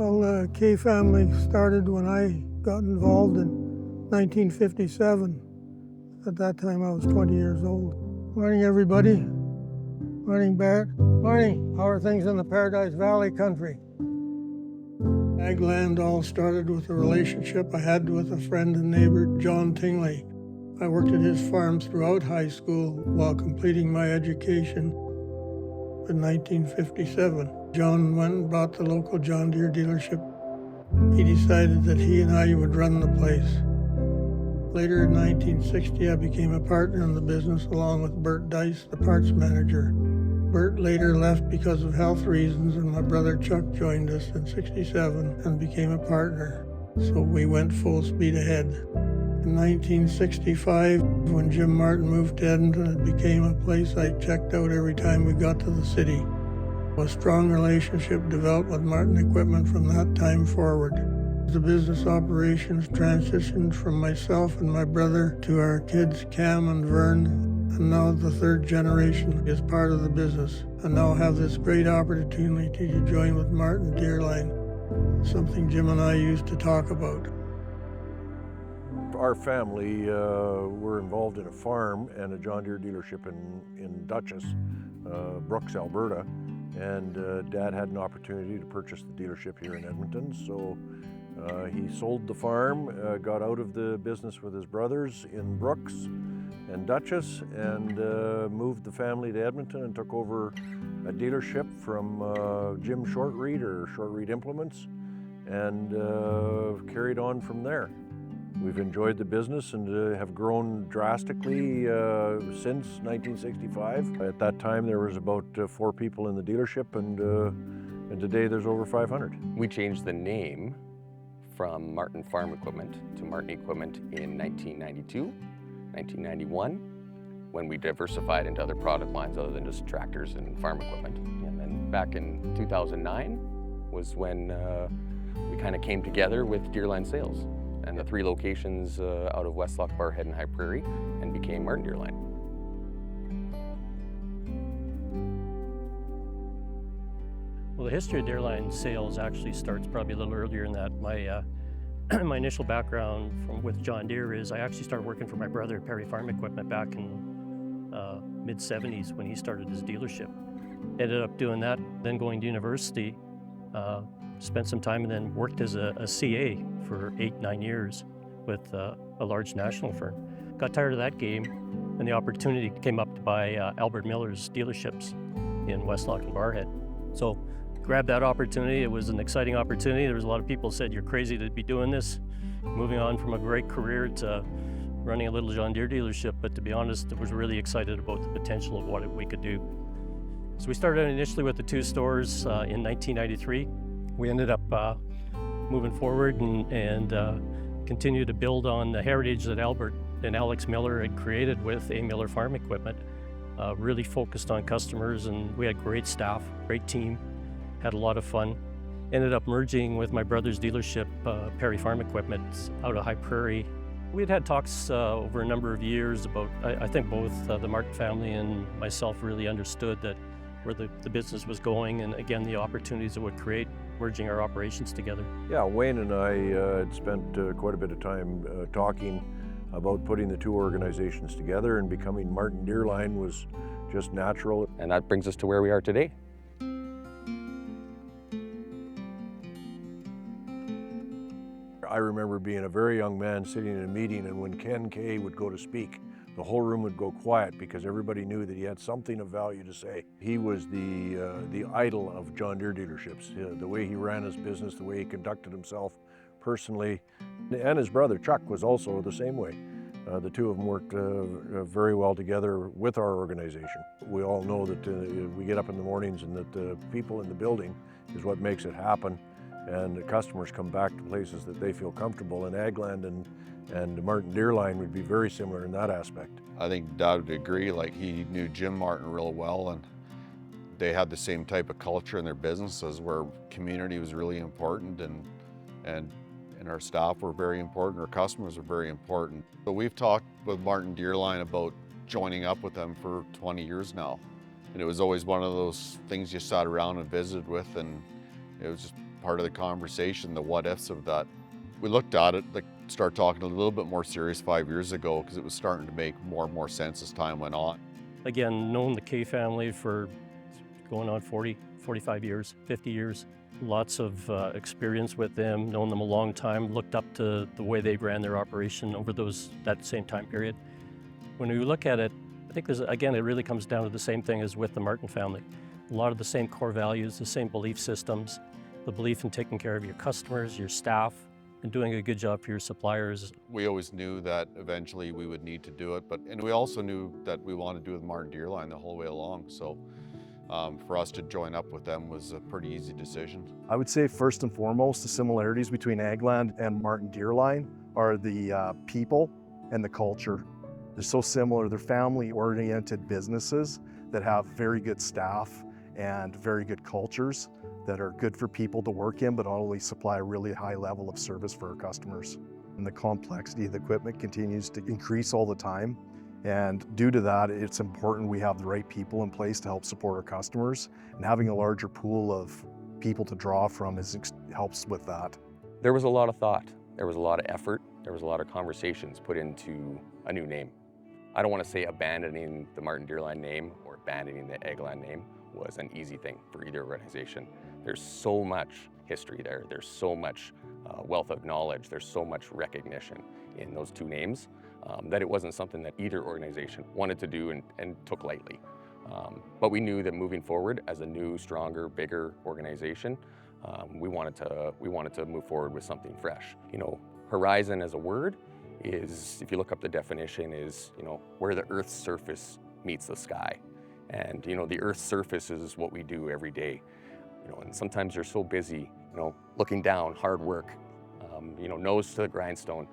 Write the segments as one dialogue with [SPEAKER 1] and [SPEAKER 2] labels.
[SPEAKER 1] Well, the Kay family started when I got involved in 1957. At that time, I was 20 years old. Morning, everybody. Morning, Barrett. Morning. How are things in the Paradise Valley country? Agland all started with a relationship I had with a friend and neighbor, John Tingley. I worked at his farm throughout high school while completing my education in 1957. John went and bought the local John Deere dealership. He decided that he and I would run the place. Later in 1960, I became a partner in the business along with Bert Dice, the parts manager. Bert later left because of health reasons, and my brother Chuck joined us in 67 and became a partner. So we went full speed ahead. In 1965, when Jim Martin moved to Edmonton, it became a place I checked out every time we got to the city. A strong relationship developed with Martin Equipment from that time forward. The business operations transitioned from myself and my brother to our kids Cam and Vern, and now the third generation is part of the business, and now have this great opportunity to join with Martin Deerline, something Jim and I used to talk about.
[SPEAKER 2] Our family were involved in a farm and a John Deere dealership in Dutchess, Brooks, Alberta, and Dad had an opportunity to purchase the dealership here in Edmonton, so he sold the farm, got out of the business with his brothers in Brooks and Dutchess, and moved the family to Edmonton and took over a dealership from Jim Shortreed, or Shortreed Implements, and carried on from there. We've enjoyed the business and have grown drastically since 1965. At that time there was about 4 people in the dealership, and today there's over 500.
[SPEAKER 3] We changed the name from Martin Farm Equipment to Martin Equipment in 1992, 1991, when we diversified into other product lines other than just tractors and farm equipment. And then back in 2009 was when we kind of came together with Deerline Sales and the 3 locations out of Westlock, Barrhead, and High Prairie, and became Martin Deerline.
[SPEAKER 4] Well, the history of Deerline Sales actually starts probably a little earlier in that. My my initial background with John Deere is I actually started working for my brother at Perry Farm Equipment back in mid-70s when he started his dealership. Ended up doing that, then going to university, spent some time, and then worked as a CA for 8-9 years with a large national firm. Got tired of that game, and the opportunity came up to buy Albert Miller's dealerships in Westlock and Barrhead. So grabbed that opportunity. It was an exciting opportunity. There was a lot of people who said, you're crazy to be doing this, moving on from a great career to running a little John Deere dealership. But to be honest, I was really excited about the potential of what we could do. So we started initially with the 2 stores in 1993. We ended up moving forward and continued to build on the heritage that Albert and Alex Miller had created with A. Miller Farm Equipment. Really focused on customers, and we had great staff, great team, had a lot of fun. Ended up merging with my brother's dealership, Perry Farm Equipment, out of High Prairie. We'd had talks over a number of years about, I think both the Martin family and myself really understood that where the business was going, and again, the opportunities it would create merging our operations together.
[SPEAKER 2] Yeah, Wayne and I had spent quite a bit of time talking about putting the 2 organizations together, and becoming Martin Deerline was just natural.
[SPEAKER 3] And that brings us to where we are today.
[SPEAKER 2] I remember being a very young man sitting in a meeting, and when Ken Kay would go to speak, the whole room would go quiet because everybody knew that he had something of value to say. He was the idol of John Deere dealerships. The way he ran his business, the way he conducted himself personally, and his brother Chuck was also the same way. The 2 of them worked very well together with our organization. We all know that we get up in the mornings, and that the people in the building is what makes it happen, and the customers come back to places that they feel comfortable, and Agland and Martin Deerline would be very similar in that aspect.
[SPEAKER 5] I think Dad would agree. Like, he knew Jim Martin real well, and they had the same type of culture in their businesses where community was really important, and our staff were very important, our customers were very important. But we've talked with Martin Deerline about joining up with them for 20 years now. And it was always one of those things you sat around and visited with, and it was just part of the conversation, the what ifs of that. We looked at it, like start talking a little bit more serious 5 years ago because it was starting to make more and more sense as time went on.
[SPEAKER 4] Again, known the K family for going on 40, 45 years, 50 years. Lots of experience with them, known them a long time, looked up to the way they ran their operation over that same time period. When we look at it, I think again, it really comes down to the same thing as with the Martin family. A lot of the same core values, the same belief systems, the belief in taking care of your customers, your staff, and doing a good job for your suppliers.
[SPEAKER 5] We always knew that eventually we would need to do it, and we also knew that we wanted to do with Martin Deerline the whole way along. So for us to join up with them was a pretty easy decision.
[SPEAKER 6] I would say first and foremost, the similarities between Agland and Martin Deerline are the people and the culture. They're so similar. They're family-oriented businesses that have very good staff and very good cultures that are good for people to work in, but only supply a really high level of service for our customers. And the complexity of the equipment continues to increase all the time. And due to that, it's important we have the right people in place to help support our customers. And having a larger pool of people to draw from helps with that.
[SPEAKER 3] There was a lot of thought, there was a lot of effort, there was a lot of conversations put into a new name. I don't want to say abandoning the Martin Deerline name or abandoning the Agland name was an easy thing for either organization. There's so much history there, there's so much wealth of knowledge, there's so much recognition in those two names that it wasn't something that either organization wanted to do and took lightly. But we knew that moving forward as a new, stronger, bigger organization, we wanted to move forward with something fresh. You know, horizon as a word is, if you look up the definition, is, you know, where the Earth's surface meets the sky. And, you know, the Earth's surface is what we do every day. You know, and sometimes you're so busy, you know, looking down, hard work, you know, nose to the grindstone.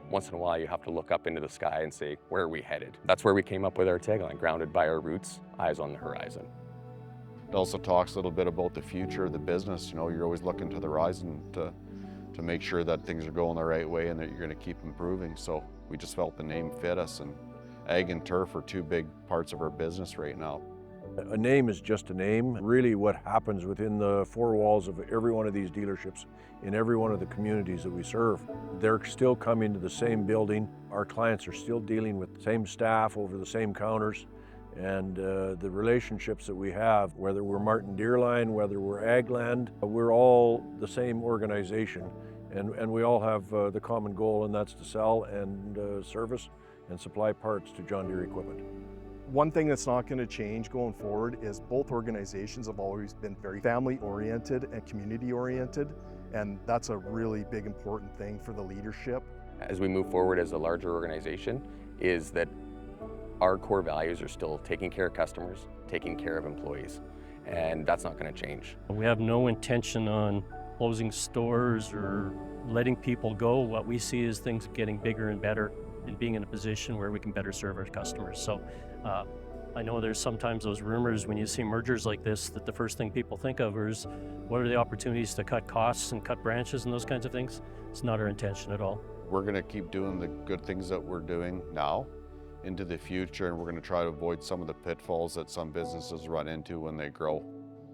[SPEAKER 3] Once in a while you have to look up into the sky and say, where are we headed? That's where we came up with our tagline, grounded by our roots, eyes on the horizon.
[SPEAKER 5] It also talks a little bit about the future of the business. You know, you're always looking to the horizon to make sure that things are going the right way and that you're going to keep improving. So we just felt the name fit us, and ag and turf are two big parts of our business right now.
[SPEAKER 2] A name is just a name. Really what happens within the four walls of every one of these dealerships in every one of the communities that we serve, they're still coming to the same building. Our clients are still dealing with the same staff over the same counters. And the relationships that we have, whether we're Martin Deerline, whether we're Agland, we're all the same organization. And we all have the common goal, and that's to sell and service and supply parts to John Deere equipment.
[SPEAKER 6] One thing that's not going to change going forward is both organizations have always been very family-oriented and community-oriented, and that's a really big important thing for the leadership.
[SPEAKER 3] As we move forward as a larger organization, is that our core values are still taking care of customers, taking care of employees, and that's not going to change.
[SPEAKER 4] We have no intention on closing stores or letting people go. What we see is things getting bigger and better and being in a position where we can better serve our customers. So I know there's sometimes those rumors when you see mergers like this that the first thing people think of is what are the opportunities to cut costs and cut branches and those kinds of things. It's not our intention at all. We're
[SPEAKER 5] going to keep doing the good things that we're doing now into the future, and we're going to try to avoid some of the pitfalls that some businesses run into when they grow.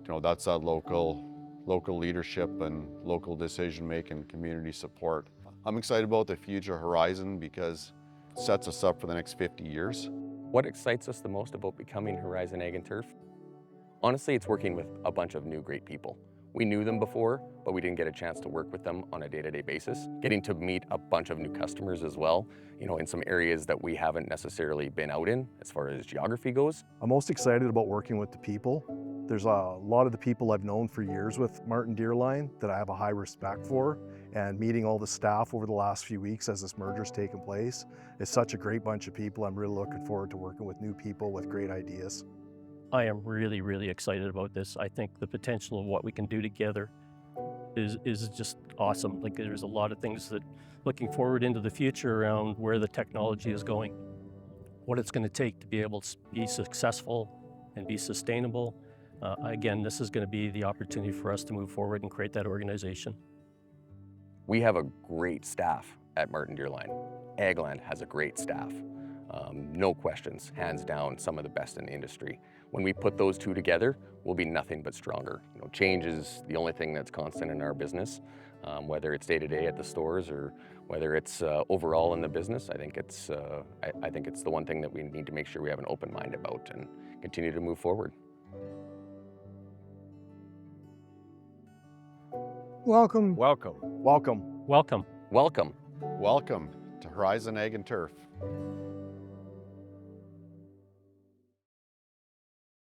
[SPEAKER 5] You know, that's that local leadership and local decision-making, community support. I'm excited about the future horizon because it sets us up for the next 50 years.
[SPEAKER 3] What excites us the most about becoming Horizon Ag and Turf? Honestly, it's working with a bunch of new great people. We knew them before, but we didn't get a chance to work with them on a day-to-day basis. Getting to meet a bunch of new customers as well, you know, in some areas that we haven't necessarily been out in as far as geography goes.
[SPEAKER 6] I'm most excited about working with the people. There's a lot of the people I've known for years with Martin Deerline that I have a high respect for, and meeting all the staff over the last few weeks as this merger's taken place. It's such a great bunch of people. I'm really looking forward to working with new people with great ideas.
[SPEAKER 4] I am really, really excited about this. I think the potential of what we can do together is just awesome. Like, there's a lot of things that looking forward into the future around where the technology is going, what it's going to take to be able to be successful and be sustainable. Again, this is going to be the opportunity for us to move forward and create that organization.
[SPEAKER 3] We have a great staff at Martin Deerline. Agland has a great staff. No questions, hands down, some of the best in the industry. when we put those two together, we'll be nothing but stronger. You know, change is the only thing that's constant in our business, whether it's day to day at the stores or whether it's overall in the business. I think it's the one thing that we need to make sure we have an open mind about and continue to move forward.
[SPEAKER 1] Welcome.
[SPEAKER 2] Welcome.
[SPEAKER 6] Welcome.
[SPEAKER 4] Welcome.
[SPEAKER 3] Welcome.
[SPEAKER 5] Welcome to Horizon Ag and Turf.